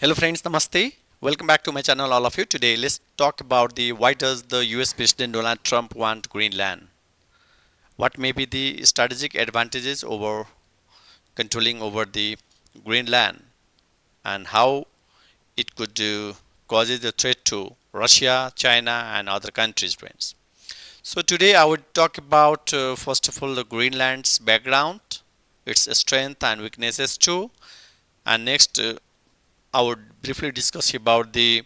Hello friends, namaste. Welcome back to my channel all of you. Today let's talk about the why does the US President Donald Trump want Greenland? What may be the strategic advantages over controlling over the Greenland and how it could causes a threat to Russia, China and other countries friends. So today I would talk about first of all the Greenland's background, its strength and weaknesses too, and next I would briefly discuss about the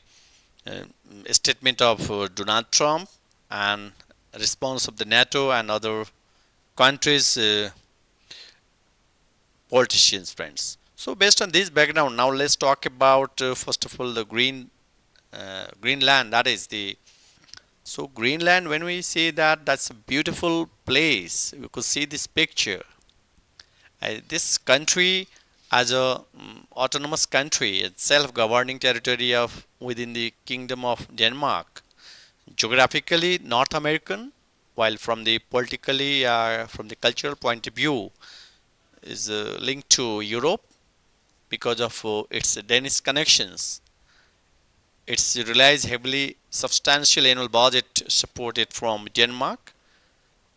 uh, statement of Donald Trump and response of the NATO and other countries politicians friends. So based on this background, now let's talk about first of all the Greenland. That is the so Greenland. When we say that, that's a beautiful place. You could see this picture. This country as a autonomous country, a self-governing territory of within the Kingdom of Denmark, geographically North American, while from the politically, from the cultural point of view, is linked to Europe because of its Danish connections. It relies heavily substantial annual budget supported from Denmark.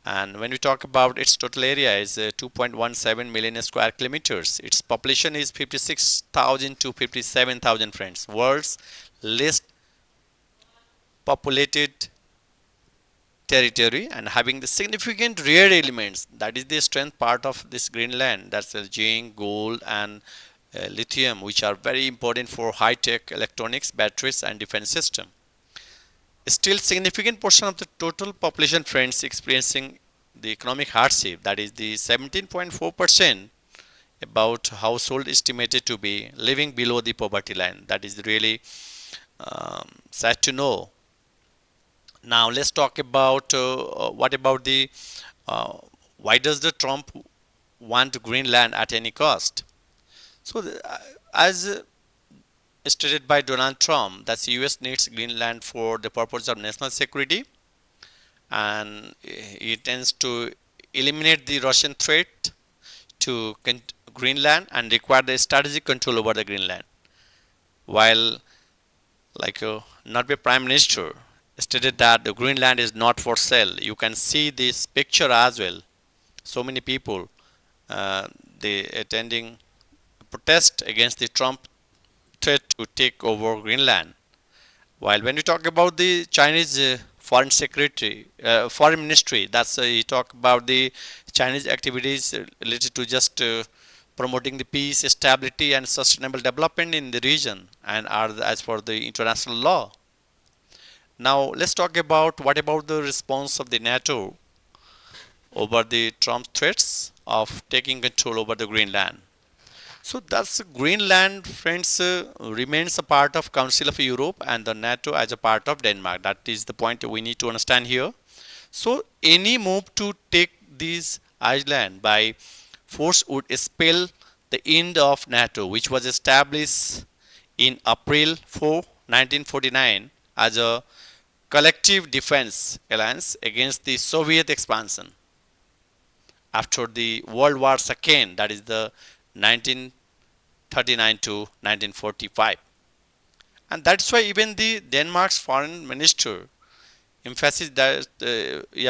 And when we talk about its total area is 2.17 million square kilometers. Its population is 56,000 to 57,000 friends. World's least populated territory and having the significant rare elements, that is the strength part of this Greenland, that's zinc, gold and lithium, which are very important for high-tech electronics, batteries and defense system. Still significant portion of the total population friends experiencing the economic hardship, that is the 17.4% about household estimated to be living below the poverty line. That is really sad to know. Now let's talk about what about the uh, why does the Trump want Greenland at any cost? So as stated by Donald Trump, that U.S. needs Greenland for the purpose of national security, and he intends to eliminate the Russian threat to Greenland and require the strategic control over the Greenland. While like not be prime minister stated that the Greenland is not for sale. You can see this picture as well. So many people uh, they attending protest against the Trump threat to take over Greenland. While when you talk about the Chinese foreign ministry, that's you talk about the Chinese activities related to just promoting the peace, stability, and sustainable development in the region, and are as for the international law. Now let's talk about what about the response of the NATO over the Trump threats of taking control over the Greenland. So thus Greenland, friends, remains a part of Council of Europe and the NATO as a part of Denmark. That is the point we need to understand here. So any move to take this island by force would spell the end of NATO, which was established in April 4, 1949 as a collective defense alliance against the Soviet expansion after the World War II, that is the 1939 to 1945. And that's why even the Denmark's foreign minister emphasized that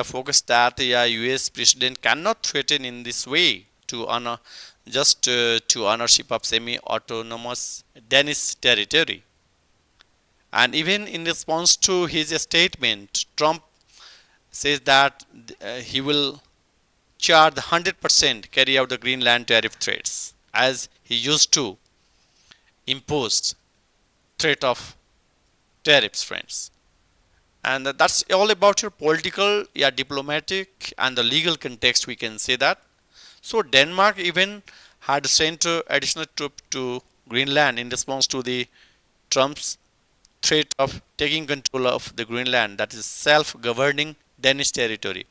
focused that the US president cannot threaten in this way to honor just to ownership of semi-autonomous Danish territory. And even in response to his statement, Trump says that he will charge 100% carry out the Greenland tariff threats as he used to impose threat of tariffs, friends. And that's all about your political, diplomatic and the legal context, we can say that. So Denmark even had sent additional troop to Greenland in response to the Trump's threat of taking control of the Greenland, that is self-governing Danish territory.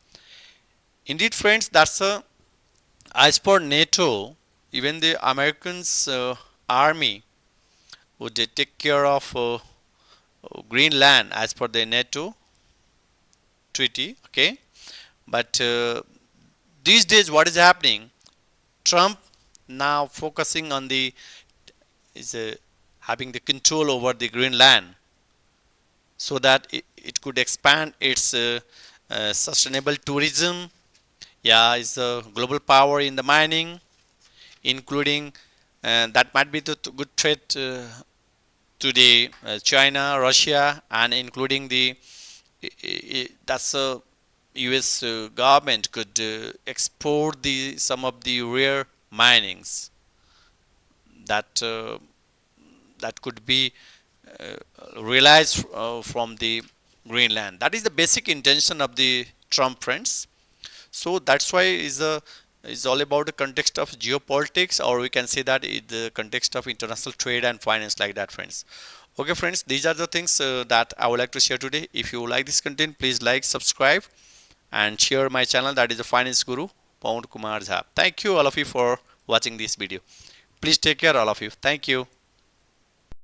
Indeed, friends, that's as per NATO, even the Americans army would take care of Greenland as per the NATO treaty. Okay, but these days, what is happening? Trump now focusing on the is having the control over the Greenland, so that it could expand its sustainable tourism. Yeah, is a global power in the mining, including that might be the good threat to the China, Russia, and including the that's a U.S. Government could export the some of the rare minings that that could be realized from the Greenland. That is the basic intention of the Trump, friends. So that's why is all about the context of geopolitics, or we can say that in the context of international trade and finance, like that, friends. Okay, friends, these are the things that I would like to share today. If you like this content, please like, subscribe, and share my channel, that is the Finance Guru, Pawan Kumar Jha. Thank you all of you for watching this video. Please take care, all of you. Thank you.